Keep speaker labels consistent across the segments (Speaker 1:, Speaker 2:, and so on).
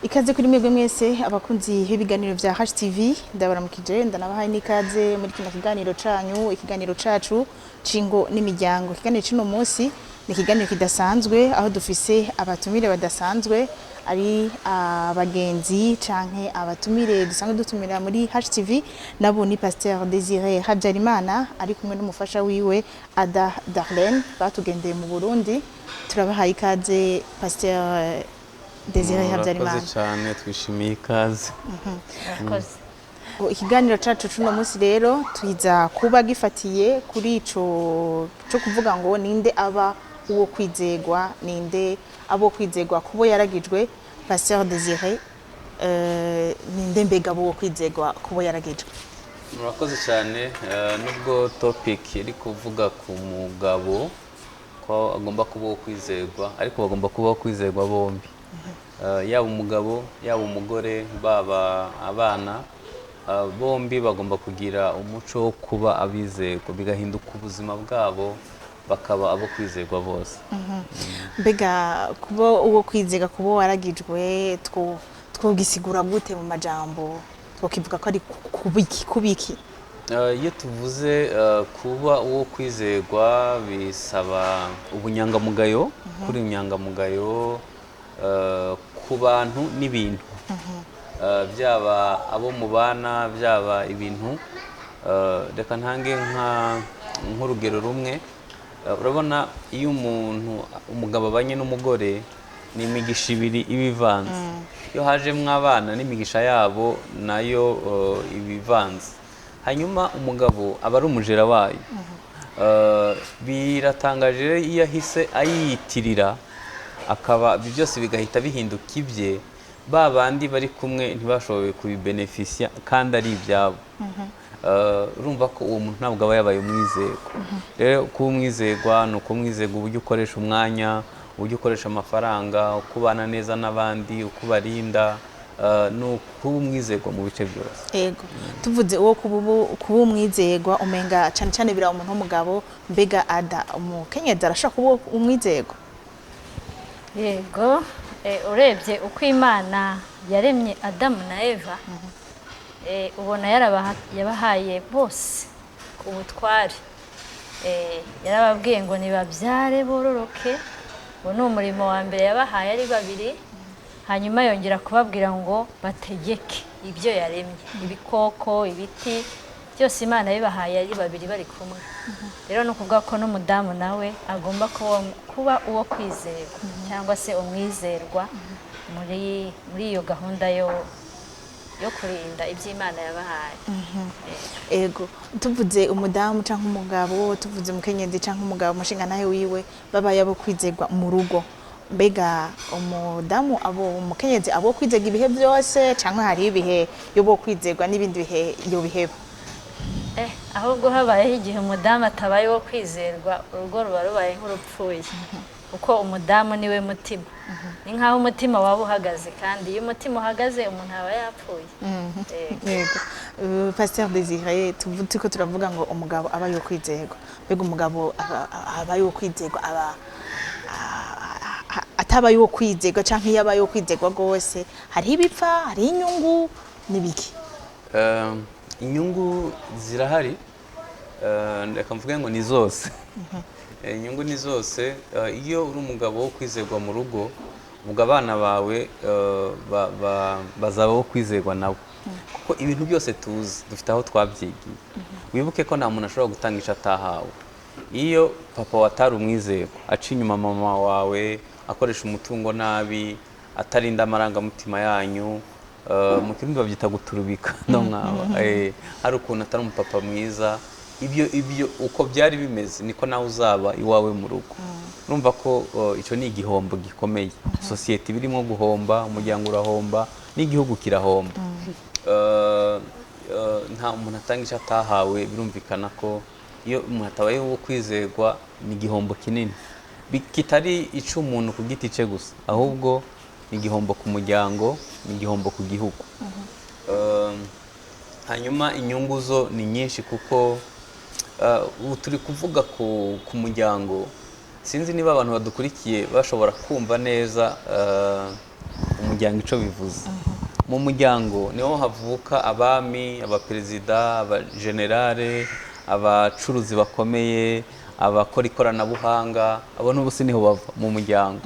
Speaker 1: Ikaze kuri mwebwe mwese abakunzi b'ibiganiro vya HTV ndabaramukije ndanabahaye n'ikaze muri kino kiganiro canyu ikiganiro cacu cingo n'imiryango. Ikiganiro cino munsi ni ikiganiro kidasanzwe aho dufise abatumire badasanzwe ari abagenzi canke abatumire dusanzwe dutumira muri HTV nabo ni Pasteur Désiré HABYARIMANA ari kumwe n'umufasha wiwe Adda batugendeye mu Burundi. Turabahaye ikaze Pasteur Désiré HABYARIMANA.
Speaker 2: Murakoze cyane twishimiye ikaze.
Speaker 1: Ikiganiro cacu cuno munsi rero twiza kuba gifatiye kuri ico cyo kuvuga ngo ninde aba uwo kwizegwa, ninde abo kwizegwa kubo yaragijwe. Pasteur Désiré ninde mbega abo kwizegwa kubo yaragijwe.
Speaker 2: Murakoze cyane nubwo topic iri kuvuga ku mugabo ko agomba kuba kwizegwa ariko bagomba kuba kwizegwa bombi. Yaba umugabo yaba umugore baba abana bombi bagomba kugira umuco wo kuba abizegwa bigahinduka ubuzima bwabo bakaba abo kwizegwa bose.
Speaker 1: Mbega kuba uwo kwizega kubo waragijwe twogisigura gute mu majambo twokivuga ko ari kubiki?
Speaker 2: Iyo tuvuze kuba uwo kwizegwa bisaba ubunyangamugayo kuri unyangamugayo ku bantu n'ibintu byaba abo mubana byaba ibintu. Reka ntange nk'urugero rumwe. Urabona iyo umugabo abanye n'umugore ni imigisha ibiri ibivanze. Iyo hajemwo abana n'imigisha yabo nayo ibivanze. Hanyuma umugabo aba ari umujera wayo. Biratangaje iyo ahise ayiyitirira akaba byose bigahita bihinduka ibye babandi bari kumwe ntibashoboye kubibenefisia kandi ari ibyabo. Urumva ko uwo muntu ntabwo aba yabaye umwizego. Rero kuba umwizegwa ni ukumwizega uburyo ukoresha umwanya, uburyo ukoresha amafaranga, ukubana neza n'abandi, ukubarinda, ni ukuba umwizegwa mu bice byose.
Speaker 1: Yego tuvuze uwo kuba umwizegwa umenga cyane cyane bira umuntu w'umugabo. Mbega Adda umukenyezi arashaka kuba umwizegwa?
Speaker 3: Yego urebye uko Imana yaremye Adamu na Eva ubona yabahaye bose ubutware. Yarababwiye ngo nibabyare bororoke. Uwo ni umurimo wa mbere yabahaye ari babiri. Hanyuma yongera kubabwira ngo bategeke ibyo yaremye, ibikoko, ibiti byose Imana bibahaye ari babiri bari kumwe. Rero no kuvuga ko n'umudamu nawe agomba kuba uwo kwizerwa cyangwa se umwizerwa muri iyo gahunda yo kurinda iby'Imana yabahaye.
Speaker 1: Ego tuvuze umudamu canke umugabo, tuvuze umukenyezi canke umugabo umushinga nawe wiwe babaye abo kwizerwa mu rugo. Mbega umudamu umukenyezi abo kwizega ibihe byose canke hari ibihe yo bo kwizerwa n'ibindi bihe yo biheba?
Speaker 3: Ahubwo habayeho igihe umudamu atabaye wo kwizerwa urugo ruba rubaye nk'urupfuye. Kuko umudamu niwe mutima. Ni nkaho umutima waba uhagaze kandi iyo umutima uhagaze umuntu aba yapfuye.
Speaker 1: Yego Pasteur Désiré tuko turavuga ngo umugabo aba yo kwizerwa. Mbega umugabo aba yo kwizerwa ataba yo kwizerwa canke yaba yo kwizerwa gose hari ibipfa hari inyungu nibiki?
Speaker 2: Inyungu zirahari. Reka mvuge ngo ni zose. Inyungu ni zose. Iyo uri umugabo wo kwizerwa mu rugo ubwo abana bawe bazaba wo kwizerwa nabo. Kuko ibintu byose tuzi dufite aho twabyigiye. Wibuke ko nta muntu ashobora gutanga ico atahawe. Iyo papa watari umwizerwa aca inyuma mama wawe akoresha umutungo nabi atarinda amarangamutima yanyu, mu kirundi babyita guturubika no mwaba hari ukuntu atari umupapa mwiza. Ibyo uko byari bimeze niko nawe uzaba iwawe mu rugo. Urumva ko icyo ni igihombo gikomeye. Society birimo guhomba, umuryango urahomba, n'igihugu kirahomba. Nta umuntu atanga icyo atahawe. Birumvikana ko iyo umuntu atabaye wo kwizerwa ni igihombo kinini kitari ico umuntu ku giti cye gusa ahubwo ni igihombo ku muryango, ni igihombo ku gihugu. Hanyuma inyungu zo ni nyinshi kuko turi kuvuga ku muryango. Sinzi niba abantu badukurikiye bashobora kumva neza umuryango ico bivuze. Mu muryango niho havuka abami, abaperezida, abagenerale, abacuruzi bakomeye, abakora ikoranabuhanga, abo n'ubusi niho bava mu muryango.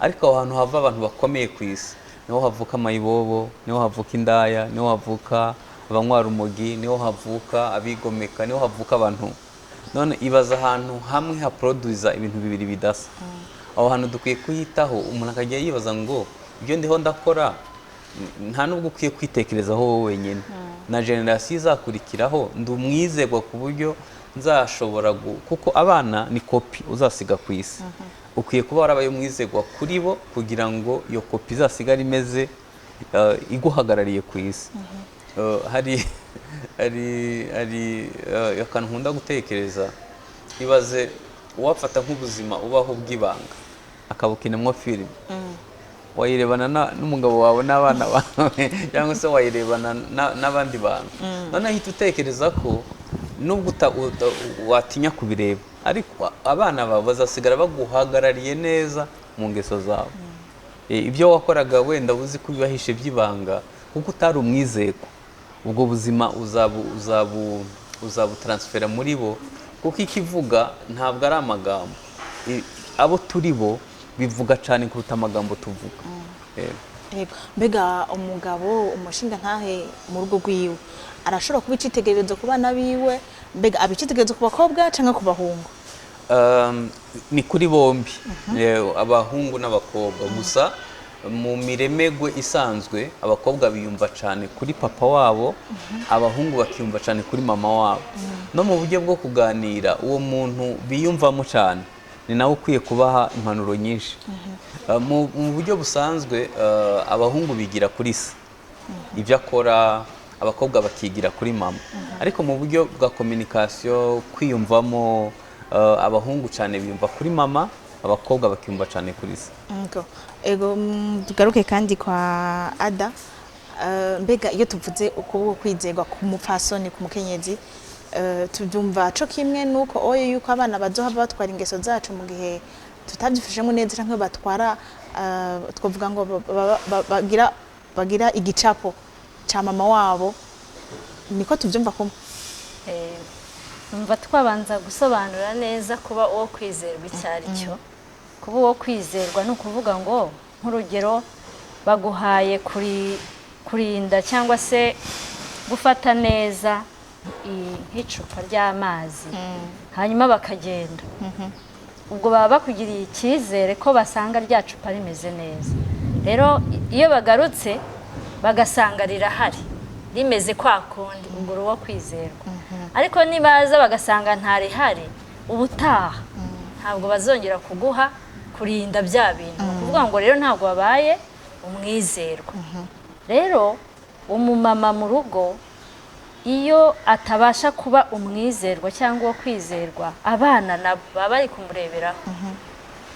Speaker 2: Ariko aho hantu hava abantu bakomeye ku isi, niho havuka amayibobo, niho havuka indaya, niho havuka abanywa rumogi, niho havuka abigomeka, niho havuka abantu. None ibaza ahantu hamwe haproduza ibintu bibiri bidasa. Aho hantu dukwiye kuyitaho, umuntu akajya yibaza ngo ibyo ndiho ndakora nta nubwo ukwiye kwitekerezaho wowe wenyine, na generasiyo izakurikiraho ndi umwizerwa ku buryo nzashobora kuko abana ni kopi uzasiga ku isi. Ukwiye kuba warabaye umwizerwa kuri bo kugira ngo iyo kopi izasigare imeze iguhagarariye ku isi. Hari akantu nkunda gutekereza, ibaze uwafata nk'ubuzima ubaho bw'ibanga akabukinamo filime, wayirebana n'umugabo wawe n'abana bawe cyangwa se wayirebana n'abandi bantu. None ahita utekereza ko nubwo watinya kubireba, ariko abana bawe bazasigara baguhagarariye neza mu ngeso zawe. Ibyo wakoraga wenda uzi ko bibahishe by'ibanga kuko utari umwizerwa, ubwo buzima uzabutransfera muri bo, kuko ikivuga ntabwo ari amagambo. Abo turi bo bivuga cyane kuruta amagambo tuvuga.
Speaker 1: Mbega umugabo umushinga ntahe mu rugo rwiwe arashobora kuba icitegererezo ku bana biwe, mbega abicitegererezo ku bakobwa cyangwa ku bahungu?
Speaker 2: Ni kuri bombi, abahungu n'abakobwa. Gusa mu miremegwe isanzwe abakobwa biyumva cyane kuri papa wabo, abahungu bakiyumva cyane kuri mama wabo. No mu buryo bwo kuganira, uwo muntu biyumvamo cyane ni nawe ukwiye kubaha impanuro nyinshi. Mu buryo busanzwe abahungu bigira kuri se ibyo akora, abakobwa bakigira kuri mama. Ariko mu buryo bwa communication, kwiyumvamo, abahungu cyane biyumva kuri mama, abakobwa bakiyumva cyane kuri se.
Speaker 1: Ego tugaruke kandi kwa Adda. Mbega iyo tuvuze ukuboko kwizerwa ku mupfasoni, ku mukenyezi, tubyumva cyo kimwe nuko oyo yuko abana bazohava batwara ingeso zacu mu gihe tutabyifashemo neza, cyangwa batwara twavuga ngo bagira igicapo cha mama wabo, niko tubyumva kumwe.
Speaker 3: Numva twabanza gusobanura neza kuba uwo kwizerwa icyari cyo. Kuba uwo kwizerwa ni ukuvuga ngo nk'urugero baguhaye kurinda cyangwa se gufata neza nk'icupa ry'amazi, hanyuma bakagenda. Ubwo baba bakugiriye icyizere ko basanga rya cupa rimeze neza. Rero iyo bagarutse bagasanga rirahari rimeze kwa kundi, ubwo uwo kwizerwa. Ariko nibaza bagasanga ntarihari, ubutaha ntabwo bazongera kuguha kurinda bya bintu. Kuvuga ngo rero ntabwo babaye umwizerwa. Rero umumama mu rugo iyo atabasha kuba umwizerwa cyangwa uwo kwizerwa, abana nabo baba bari kumureberaho.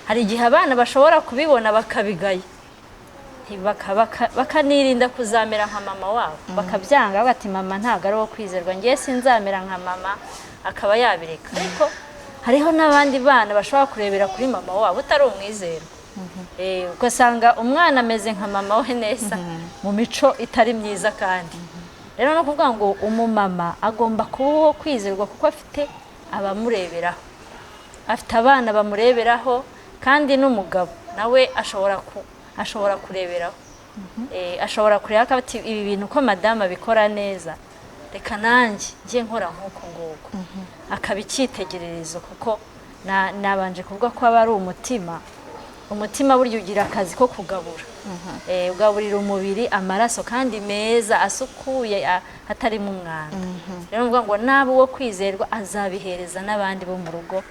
Speaker 3: Hari igihe abana bashobora kubibona bakabigaya, bakanirinda kuzamera nka mama wabo, bakabyanga bati mama ntabwo ari uwo kwizerwa, ngiye sinzamera nka mama, akaba yabireka. Ariko hariho n'abandi bana bashobora kurebera kuri mama wabo utari umwizerwa, ugasanga umwana ameze nka mama we neza mu mico itari myiza. Kandi rero no kuvuga ngo umumama agomba kuba uwo kwizerwa kuko afite abamureberaho, afite abana bamureberaho, kandi n'umugabo nawe ashobora kureberaho. Ashobora kureba ati ibi bintu ko madama bikora neza, reka nanjye njye nkora nk'uko nguko, akaba icyitegererezo. Kuko nabanje kuvuga ko aba ari umutima burya ugira akazi ko kugabura, ugaburira umubiri amaraso kandi meza asukuye atarimo umwanda. Rero mvuga ngo nabo uwo kwizerwa azabihereza n'abandi bo mu rugo,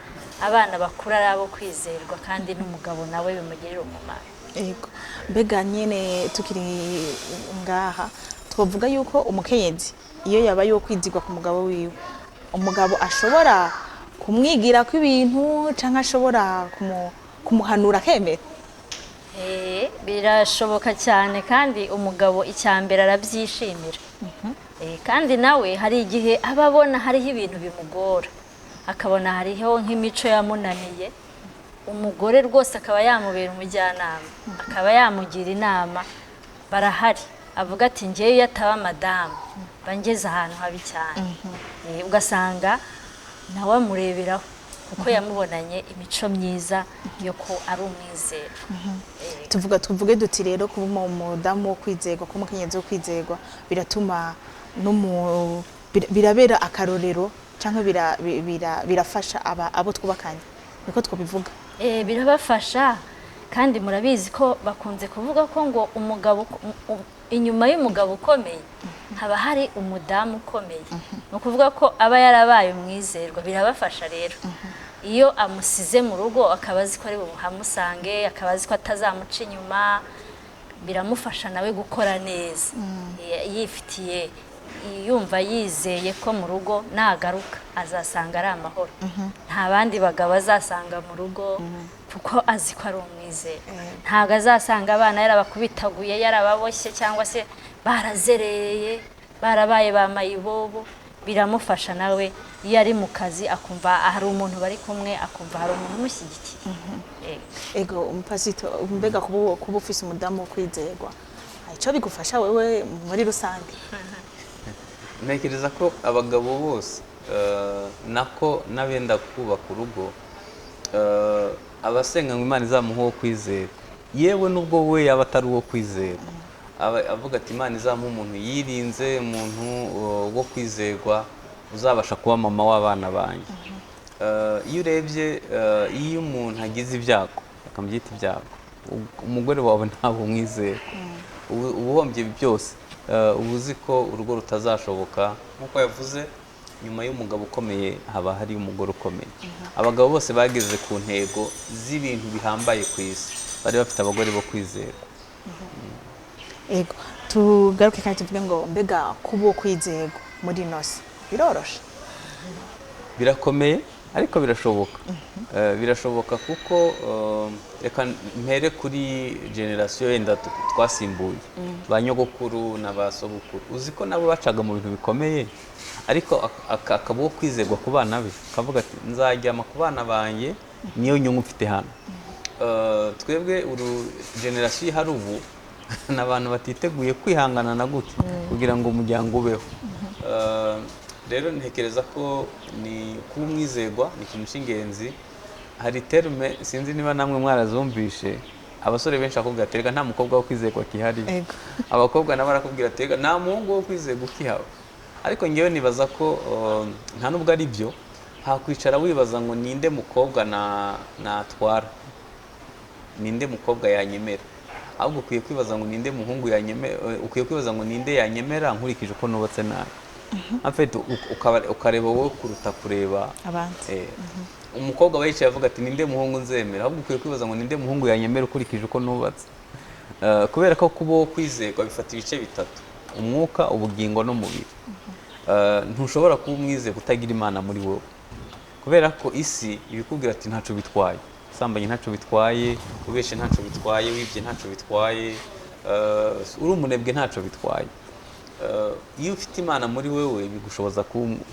Speaker 3: abana bakura ari abo kwizerwa, kandi n'umugabo nawe bimugirira umumaro.
Speaker 1: Mbega nyine tukiri ngaha twavuga yuko umukenyezi iyo yabaye uwo kwizerwa ku mugabo wiwe, umugabo ashobora kumwigira ko ibintu cyangwa ashobora kumuhanura akemera.
Speaker 3: Birashoboka cyane, kandi umugabo icyambere arabyishimira. Kandi nawe hari igihe aba abona hariho ibintu bimugora, akabona hariho nk'imico yamunaniye, umugore rwose akaba yamubera umujyanama, akaba yamugira inama barahari avuga ati ngewe iyo ataba madamu bangeze ahantu habi cyane. Ugasanga nawe amureberaho kuko yamubonanye imico myiza yo ko ari umwizerwa.
Speaker 1: tuvuge duti rero kuba umudamu wo kwizerwa, kuba umukenyezi wo kwizerwa biratuma birabera akarorero cyangwa birafasha abo twubakanye, niko twabivuga.
Speaker 3: Birabafasha, kandi murabizi ko bakunze kuvuga ko ngo umugabo inyuma y'umugabo ukomeye haba hari umudamu ukomeye. Ni ukuvuga ko aba yarabaye umwizerwa. Birabafasha rero iyo amusize mu rugo akaba azi ko ari buhamusange, akaba azi ko atazamuca inyuma, biramufasha nawe gukora neza, yifitiye yumva yizeye ko mu rugo nagaruka azasanga ari amahoro. Nta bandi bagabo azasanga mu rugo kuko azi ko ari umwizere. Ntabwo azasanga abana yarabakubitaguye, yarababoshye, cyangwa se barazereye, barabaye ba mayibobo. Biramufasha nawe iyo ari mu kazi akumva hari umuntu bari kumwe, akumva hari umuntu umushyigikiye.
Speaker 1: Ego umupasito, mbega kuba ufise umudamu wo kwizerwa icyo bigufasha wewe muri rusange?
Speaker 2: Ntekereza ko abagabo bose nako n'abenda kubaka urugo, abasenga ngo Imana izamuha uwo kwizera, yewe nubwo we yaba atari uwo kwizera, avuga ati Imana izamuha umuntu yirinze, umuntu wo kwizerwa uzabasha kuba mama w'abana banjye. Iyo urebye, iyo umuntu agize ibyago, akamubyita ibyago, umugore wawe ntabwo umwizera, ubuhombye byose, uba uzi ko urugo rutazashoboka. Nk'uko yavuze, nyuma y'umugabo ukomeye haba hari umugore ukomeye. Abagabo bose bageze ku ntego z'ibintu bihambaye ku isi bari bafite abagore bo kwizerwa.
Speaker 1: Ego tugaruke kandi tuvuge ngo mbega kuba uwo kwizerwa muri nose biroroshe?
Speaker 2: Birakomeye ariko birashoboka. Birashoboka kuko reka mpere kuri generasiyo yenda twasimbuye, ba nyogokuru na ba sobukuru. Uzi ko nabo bacaga mu bintu bikomeye, ariko akaba uwo kwizerwa ku bana be, akavuga ati nzajyama ku bana banjye, niyo nyungu mfite hano. Twebwe generasiyo ihari ubu ni abantu batiteguye kwihangana na gutya kugira ngo umuryango ubeho. Rero ntekereza ko ni kuba umwizerwa ni ikintu cy'ingenzi. Hari terme sinzi niba namwe mwarazumvishe, abasore benshi bakubwira ati nta mukobwa wo kwizerwa kihari, abakobwa nabo barakubwira ati nta muhungu wo kwizerwa ukihaba. Ariko ngewe nibaza ko nta nubwo ari byo. Hakwicara wibaza ngo ninde mukobwa natwara, ninde mukobwa yanyemera, ahubwo ukwiye kwibaza ngo ninde muhungu yanyemera, ukwiye kwibaza ngo ninde yanyemera nkurikije uko nubatse nabi. Afite ukareba wowe kuruta kureba
Speaker 1: abandi.
Speaker 2: Umukobwa wicaye avuga ati ninde muhungu nzemera, ahubwo ukwiye kwibaza ngo ninde muhungu yanyemera ukurikije uko nubatse. Kubera ko kuba kwizerwa bifata ibice bitatu: umwuka, ubugingo n'umubiri. Ntushobora kuba umwizerwa utagira Imana muri wowe, kubera ko isi ibikubwira ati ntaco bitwaye, sambanye ntaco bitwaye, ubeshe ntaco bitwaye, wibye ntaco bitwaye, uri umunebwe ntaco bitwaye. Iyo ufite Imana muri wewe bigushoboza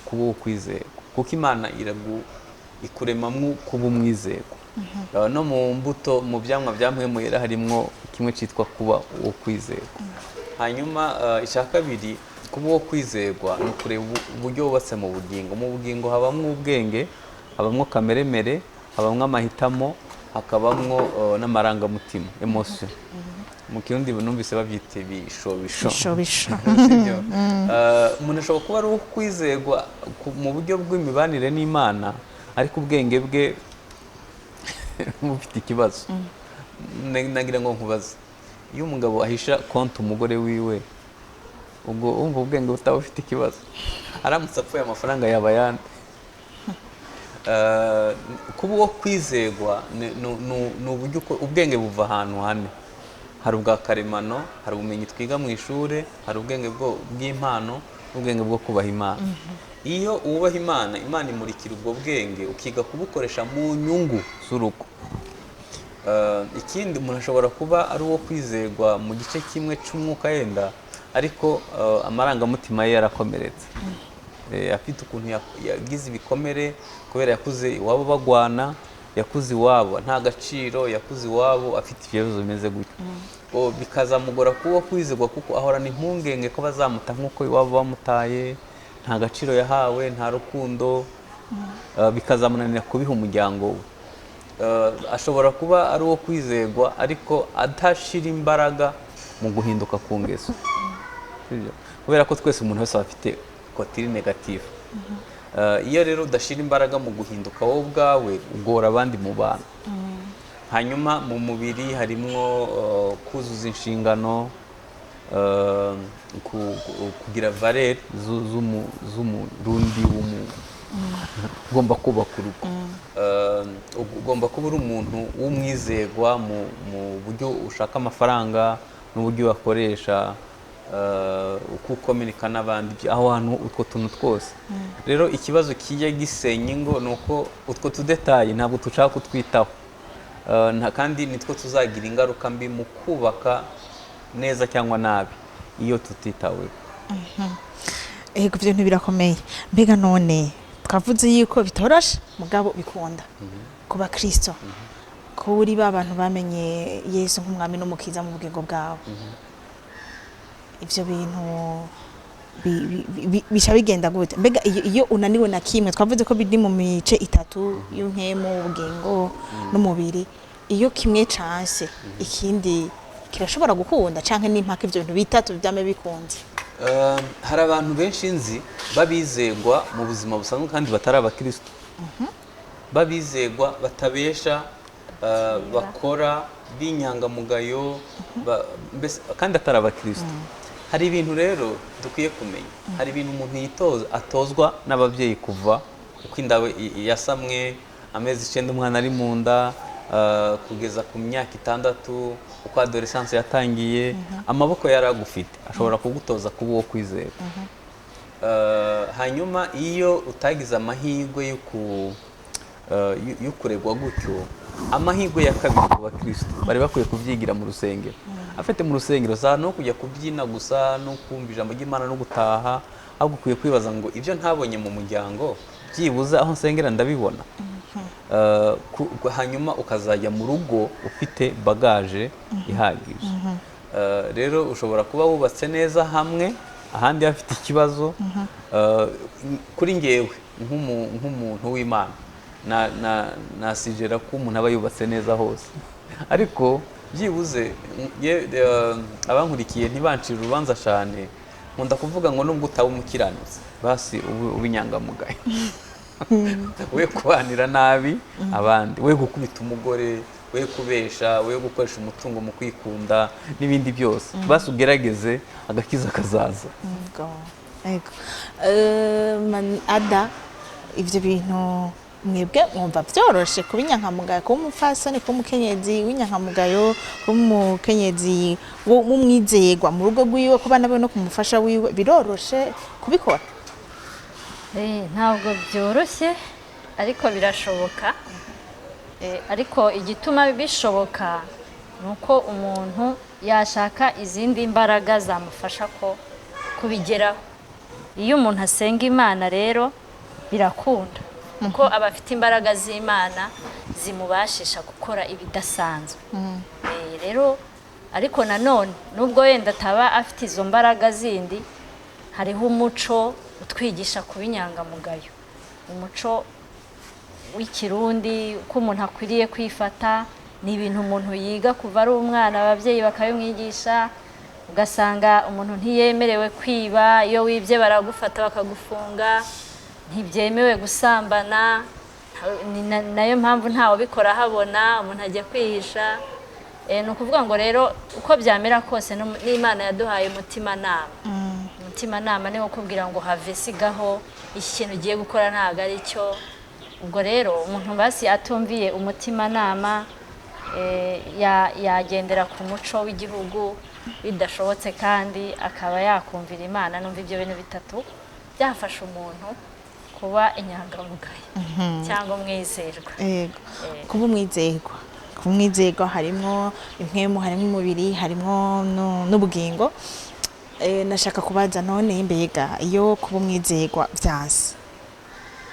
Speaker 2: kuba ukwizerwa, kuko Imana ikuremamwo kuba umwizerwa. No mu mbuto, mu byamwa byamwemuyera harimo kimwe cyitwa kuba uwo kwizerwa. Hanyuma icya kabiri, kuba uwo kwizerwa ni ukureba uburyo wubatse mu bugingo. Mu bugingo habamwo ubwenge, habamwo kameremere, habamwo amahitamo, hakabamwo n'amarangamutima, emotion. Mu kirundi numvise babyita ibishobisho. Umuntu ashobora kuba ari uwo kwizerwa mu buryo bw'imibanire n'Imana, ariko ubwenge bwe bufite ikibazo. Nagira ngo nkubaze, iyo umugabo ahisha konti umugore wiwe, ubwo umva ubwenge butaba bufite ikibazo? Aramutse apfuye amafaranga yaba yandi. Kuba uwo kwizerwa ni uburyo ubwenge buva ahantu hane. Hari ubwa karemano, hari ubumenyi twiga mu ishuri, hari ubwenge bw'impano n'ubwenge bwo kubaha Imana. Iyo wubaha Imana, Imana imurikira ubwo bwenge ukiga kubukoresha mu nyungu z'urugo. Ikindi, umuntu ashobora kuba ari uwo kwizerwa mu gice kimwe cy'umwuka yenda, ariko amarangamutima ye yarakomeretse. Afite ukuntu yagize ibikomere kubera yakuze iwabo bagwana, yakuze iwabo nta gaciro, yakuze iwabo afite ibibazo bimeze gutyo, bikazamugora kuba kwizerwa kuko ahorana impungenge ko bazamuta nk'uko iwabo bamutaye, nta gaciro yahawe, nta rukundo, bikazamunanira kubiha umuryango we. Ashobora kuba ari uwo kwizerwa ariko adashira imbaraga mu guhinduka ku ngeso, kubera ko twese umuntu wese afite kotiri negative. Iyo rero udashira imbaraga mu guhinduka wowe ubwawe ugora abandi mu bantu. Hanyuma mu mubiri harimo kuzuza inshingano, kugira valeur z'umurundi ugomba kubaka urugo. Ugomba kuba uri umuntu w'umwizerwa mu buryo ushaka amafaranga n'uburyo uyakoresha, uko ukominika n'abandi, aho hantu utwo tuntu twose. Rero ikibazo kijya gisenya ingo ni uko utwo tudetaye ntabwo dushaka kutwitaho, kandi nitwo tuzagira ingaruka mbi mu kubaka neza cyangwa nabi iyo tutitaweho.
Speaker 1: Ego ibyo ntibirakomeye. Mbega none twavuze yuko bitoroshe mugabo bikunda kuba Kristo, ko uri ba bantu bamenye Yesu nk'umwami n'umukiza mu bugingo bwawe. Ibyo bintu bisha bigenda gute? Mbega iyo unaniwe na kimwe, twavuze ko biri mu mice itatu y'unkemu, ubugingo n'umubiri, iyo kimwe canse ikindi kirashobora gukunda canke n'impaka ibyo bintu bitatu byame bikunze?
Speaker 2: Hari abantu benshi nzi babizerwa mu buzima busanzwe kandi batari abakristo, babizerwa batabesha, bakora b'inyangamugayo, kandi atari abakristo. Hari ibintu rero dukwiye kumenya. Hari ibintu umuntu atozwa n'ababyeyi kuva uko inda yasamwe, amezi 9 umwana ari mu nda, kugeza ku myaka 6 uko adolescence yatangiye, amaboko yaragufite ashobora kugutoza kuba uwo kwizera. Hanyuma iyo utagize amahirwe yo kuregwa gutyo, amahirwe ya kabiri ku bakristo bari bakwiye kubyigira mu rusengero. Afite mu rusengero za no kujya kubyina gusa no kumva ijambo ry'Imana no gutaha, ahubwo ukwiye kwibaza ngo ibyo ntabonye mu muryango byibuze aho nsengera ndabibona. Hanyuma ukazajya mu rugo ufite bagaje ihagije. Rero ushobora kuba wubatse neza hamwe, ahandi hafite ikibazo. Kuri ngewe nk'umuntu w'Imana nasijera ko umuntu aba yubatse neza hose, ariko byibuze abankurikiye ntibancira urubanza cyane. Nkunda kuvuga ngo nubwo utaba umukiranutsi basi ubinyangamugayo, we kubanira nabi abandi, we gukubita umugore, we kubesha, we gukoresha umutungo mu kwikunda n'ibindi byose, basi ugerageze agakiza kazaza.
Speaker 1: Adda, ibyo bintu mwebwe mwumva byoroshe kuba inyankamugayo, kuba umupfasoni, kuba umukenyezi w'inyankamugayo, kuba umukenyezi w'umwizerwa mu rugo rwiwe, kuba nawe no kumufasha wiwe, biroroshe kubikora?
Speaker 3: Ntabwo byoroshye ariko birashoboka. Ariko igituma bishoboka ni uko umuntu yashaka izindi mbaraga zamufasha kubigeraho. Iyo umuntu asenga Imana rero birakunda, kuko aba afite imbaraga z'Imana zimubashisha gukora ibidasanzwe. Rero ariko nanone nubwo wenda ataba afite izo mbaraga zindi, hariho umuco utwigisha kuba inyangamugayo, umuco w'ikirundi, uko umuntu akwiriye kwifata. Ni ibintu umuntu yiga kuva ari umwana, ababyeyi bakabimwigisha. Ugasanga umuntu ntiyemerewe kwiba, iyo wibye baragufata bakagufunga, ntibyemewe gusambana. Nayo mpamvu ntawe bikora habona, umuntu ajya kwihisha. Ni ukuvuga ngo rero uko byamera kose n'Imana yaduhaye umutimanama. Umutimanama ni ukubwira ngo have sigaho, ikintu ugiye gukora ntabwo ari cyo. Ubwo rero umuntu basi atumviye umutimanama yagendera ku muco w'igihugu bidashobotse, kandi akaba yakumvira Imana. Numva ibyo bintu bitatu byafasha umuntu kuba inyangamugayo cyangwa umwizerwa.
Speaker 1: Kuba umwizerwa harimo impwemu, harimo umubiri, harimo n'ubugingo. Nashaka kubaza none mbega iyo kuba umwizerwa byanse,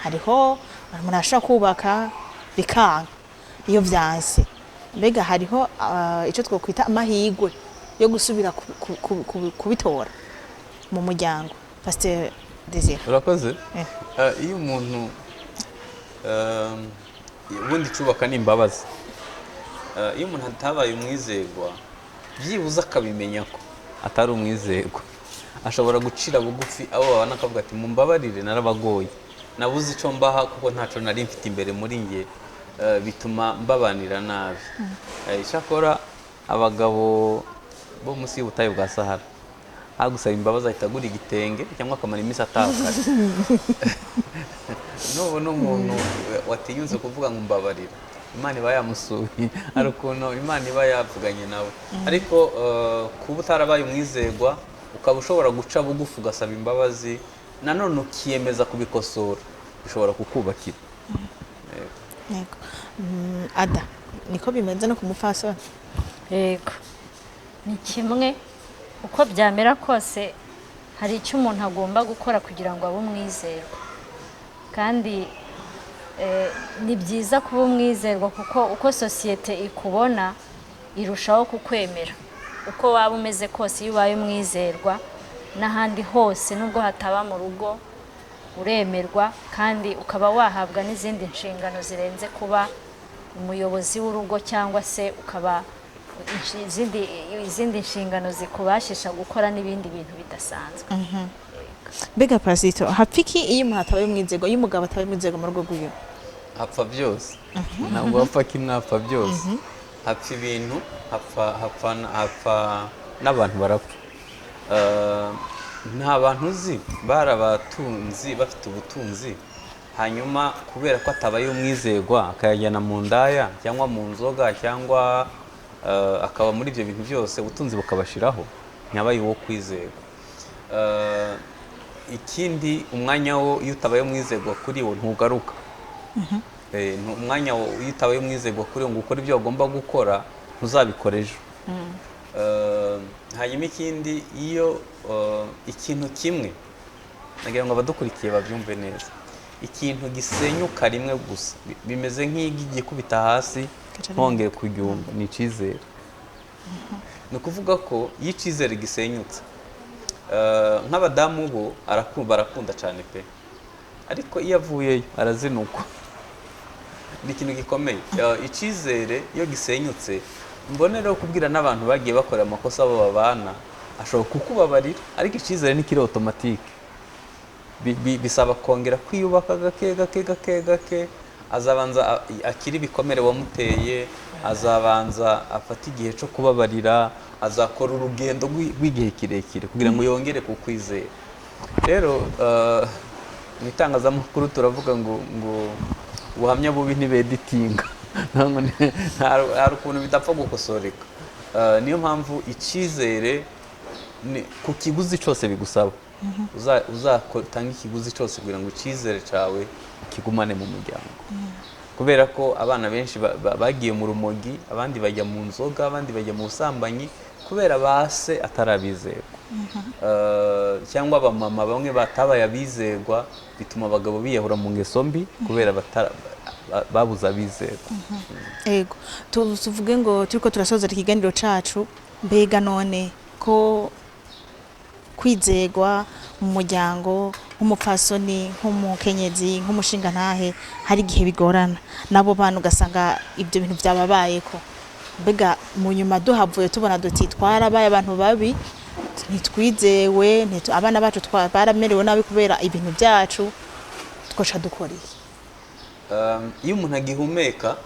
Speaker 1: hariho umuntu ashobora kubaka bikanga, iyo vyanse mbega hariho ico twokwita amahigwe yo gusubira kubitora mu muryango Pasteur Désiré
Speaker 2: urakoze iyo umuntu ubundi cubaka n'imbabazi iyo umuntu atabaye umwizerwa byibuze akabimenya ko atari umwizerwa ashobora gucira bugufi abo babana akavuga ati mumbabarire narabagoye nabuze icyo mbaha kuko ntaco nari mfite imbere muri nge bituma mbabanira nabi icyakora abagabo bo munsi y'ubutayu bwa Sahara hagusaba imbabazi ahita agura igitenge cyangwa akamara iminsi atakaye nubona umuntu watiyunze kuvuga ngo mbabarira Imana iba yamusuye ari ukuntu Imana iba yavuganye nawe ariko kuba utarabaye umwizerwa ukaba ushobora guca bugufi ugasaba imbabazi nanone ukiyemeza kubikosora bishobora kukubakira
Speaker 1: yego Adda niko bimeze no kumufasoni
Speaker 3: yego ni kimwe uko byamera kose hari icyo umuntu agomba gukora kugira ngo abe umwizerwa kandi ni byiza kuba umwizerwa kuko uko sosiyete ikubona irushaho kukwemera uko waba umeze kose iyo ubaye umwizerwa n'ahandi hose nubwo hataba mu rugo uremerwa kandi ukaba wahabwa n'izindi nshingano zirenze kuba umuyobozi w'urugo cyangwa se ukaba izindi nshingano zikubashisha gukora n'ibindi bintu bidasanzwe
Speaker 1: mbega Pasito hapfiki iyo umuntu atabaye umwizerwa iyo umugabo atabaye umwizerwa mu rugo rw'iwe
Speaker 2: hapfa byose ntabwo hapfa kimwe hapfa byose hapfa ibintu hapfa n'abantu barapfa nta bantu uzi barabatunzi bafite ubutunzi hanyuma kubera ko atabaye umwizerwa akayajyana mu ndaya cyangwa mu nzoga cyangwa akaba muri ibyo bintu byose ubutunzi bukabashiraho nyabaye uwo kwizerwa ikindi umwanya wo iyo utabaye umwizerwa kuri wo ntugaruka umwanya wo iyo utabaye umwizerwa kuri wo ngo ukore ibyo wagomba gukora ntuzabikora ejo hanyuma ikindi iyo ikintu kimwe nagira ngo abadukurikiye babyumve neza ikintu gisenyuka rimwe gusa bimeze nk'igiye kubita hasi ntongeye kuryumva ni icyizere ni ukuvuga ko iyo icyizere gisenyutse nk'abadamu bo barakunda cyane pe ariko iyo avuyeyo arazinukwa ni ikintu gikomeye icyizere iyo gisenyutse mbonereho kubwira n'abantu bagiye bakora amakosa abo babana ashobora kukubabarira ariko icyizere ntikiri automatique bisaba kongera kwiyubaka gake azabanza akiri ibikomere wamuteye azabanza afata igihe cyo kubabarira azakora urugendo rw'igihe kirekire kugira ngo yongere kukwizera rero mu itangazamakuru turavuga ngo ubuhamya bubi ntibeditinga hari ukuntu bidapfa gukosoreka niyo mpamvu icyizere ku kiguzi cyose bigusaba uzatanga ikiguzi cyose kugira ngo icyizere cyawe kigumane mu muryango kubera ko abana benshi bagiye mu rumogi abandi bajya mu nzoga abandi bajya mu busambanyi kubera base atarabizerwa cyangwa abamama bamwe batabaye abizerwa bituma abagabo biyahura mu ngeso mbi kubera babuze abizerwa
Speaker 1: yego tuvuge ngo turiko turasoza ikiganiro cacu mbega none ko kwizerwa mu muryango nk'umupfasoni nk'umukenyezi nk'umushingantahe hari igihe bigorana nabo bantu ugasanga ibyo bintu byababayeko mbega mu nyuma duhavuye tubona duti twarabaye abantu babi ntitwizewe abana bacu baramerewe nabi kubera ibintu byacu twoca dukora iki
Speaker 2: iyo umuntu agihumeka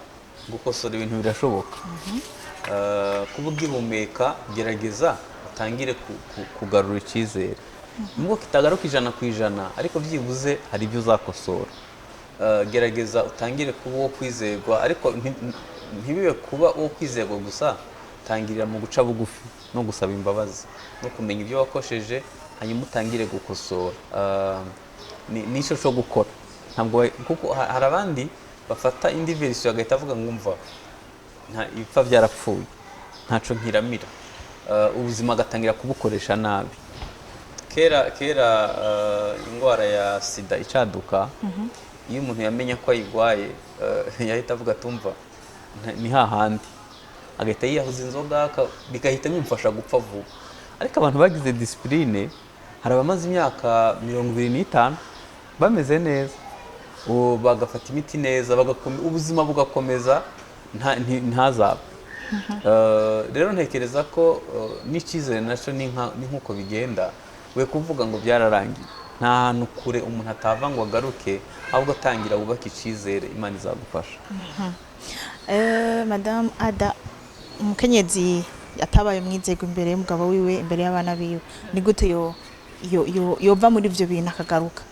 Speaker 2: gukosora ibintu birashoboka kuba ugihumeka gerageza utangire kugarura icyizere nubwo kitagaruka 100% ariko byibuze hari ibyo uzakosora gerageza utangire kuba uwo kwizerwa ariko ntibibe kuba uwo kwizerwa gusa tangirira mu guca bugufi no gusaba imbabazi no kumenya ibyo wakosheje hanyuma utangire gukosora nico cyo gukora ntabwo kuko hari abandi bafata indi version agahita avuga ngo umva ipfa byarapfuye ntaco nkiramira ubuzima agatangira kubukoresha nabi kera indwara ya sida icaduka iyo umuntu yamenya ko ayigwaye yahita avuga tumva ni hahandi agahita yiyahuza inzoga bigahita bimufasha gupfa vuba. Ariko abantu bagize discipline hari abamaze imyaka 25 bameze neza bagafata imiti neza ubuzima bugakomeza ntazaba. Rero ntekereza ko n'icyizere nacyo ni nk'uko bigenda, we kuvuga ngo byararangiye nta hantu kure umuntu atava ngo agaruke, ahubwo atangira wubaka icyizere, Imana izagufasha.
Speaker 1: Madame Adda, umukenyezi yatabaye mwizego imbere y'umugabo wiwe, imbere y'abana biwe, ni gute yova muri ibyo bintu akagaruka?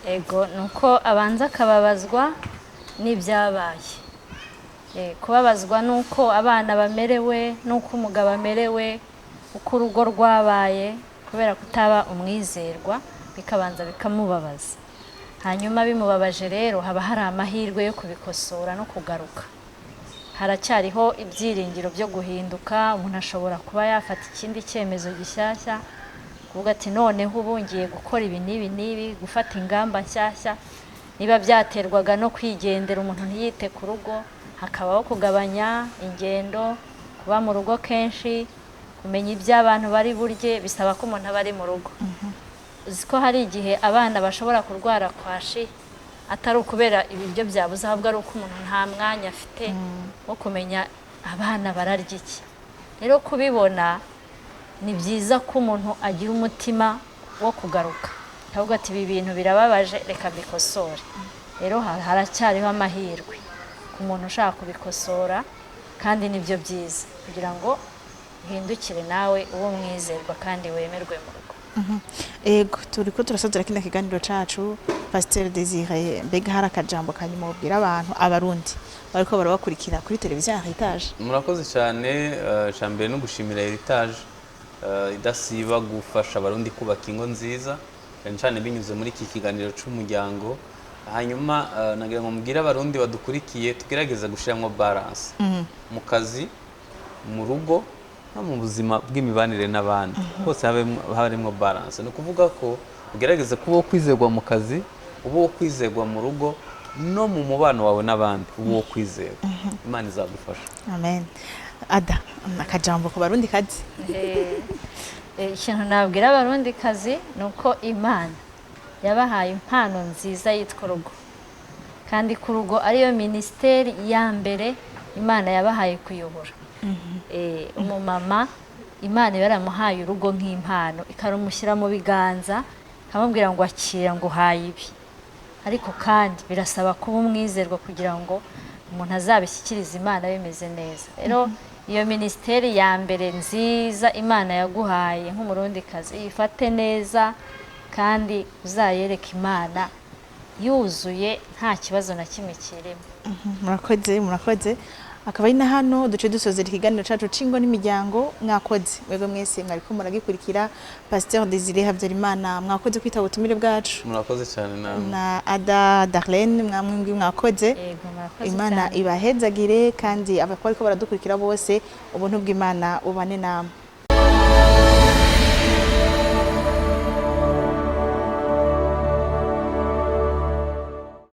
Speaker 3: Ego nuko abanza akababazwa n'ibyabaye, kubabazwa nuko abana bamerewe, nuko umugabo amerewe, uko urugo rwabaye, kubera kutaba umwizerwa bikabanza bikamubabaza. Hanyuma bimubabaje rero haba hari amahirwe yo kubikosora no kugaruka. Haracyariho ibyiringiro byo guhinduka, umuntu ashobora kuba yafata ikindi cyemezo gishyashya, kuvuga ati noneho ubu ngiye gukora ibi n'ibi, gufata ingamba nshyashya. Niba byaterwaga no kwigendera umuntu ntiyite ku rugo, hakabaho kugabanya ingendo, kuba mu rugo kenshi, kumenya ibyo abantu bari burye, bisaba ko umuntu aba ari mu rugo. Uzi ko hari igihe abana bashobora kurwara kwashi atari ukubera ibiryo byabuze, ahubwo ari uko umuntu nta mwanya afite wo kumenya abana bararya iki. Rero kubibona ni byiza ko umuntu agira umutima wo kugaruka, ahubwo ati ibi bintu birababaje, reka bikosore. Rero haracyariho amahirwe ku muntu ushaka kubikosora, kandi nibyo byiza kugira ngo uhindukire nawe uwo mwizerwa kandi wemerwe mu rugo.
Speaker 1: Ego turiko turasozera kino kiganiro cacu, Pasteur Désiré, mbega hari akajambo kanyuma ubwira abantu abarundi bariko barabakurikira kuri televiziyo ya Heritage?
Speaker 2: Murakoze cyane. Cyambere no gushimira Heritage idasiba gufasha abarundi kubaka ingo nziza, cyane binyuze muri iki kiganiro c'umuryango. Hanyuma nagira ngo mubwire abarundi badukurikiye tugerageza gushiramo balance mu kazi, mu rugo no mu buzima bw'imibanire n'abandi, hose harimo balance. Ni ukuvuga ko ugerageze kuba kwizerwa mu kazi, uba kwizerwa mu rugo, no mu mubano wawe n'abandi uba kwizerwa. Imana izagufasha.
Speaker 1: Amen. Adda, akajambo ku barundi kazi?
Speaker 3: Ikintu nabwira abarundi kazi nuko Imana yabahaye impano nziza yitwa urugo, kandi ku rugo ariyo ministeri ya mbere Imana yabahaye kuyobora. Umumama Imana yaramuhaye urugo nk'impano, ikarumushyira mu biganza, ikamubwira ngo akira ngo uhaye ibi. Ariko kandi birasaba kuba umwizerwa kugira ngo umuntu azabishyikiriza Imana bimeze neza. Rero iyo ministeri ya mbere nziza Imana yaguhaye nk'umurundikazi, ifate neza kandi uzayereka Imana yuzuye nta kibazo na kimwe kirimo.
Speaker 1: Murakoze. Akaba ari na hano duce dusozera ikiganiro cacu cingo n'imiryango. Mwakoze mwebwe mwese mwariko muragikurikira. Pasteur Désiré HABYARIMANA, mwakoze kwitaba ubutumire bwacu.
Speaker 2: Murakoze cyane namwe.
Speaker 1: Na Adda Darlene, mwakoze. Imana ibahezagire, kandi abariko baradukurikira bose ubuntu bw'Imana ubane namwe.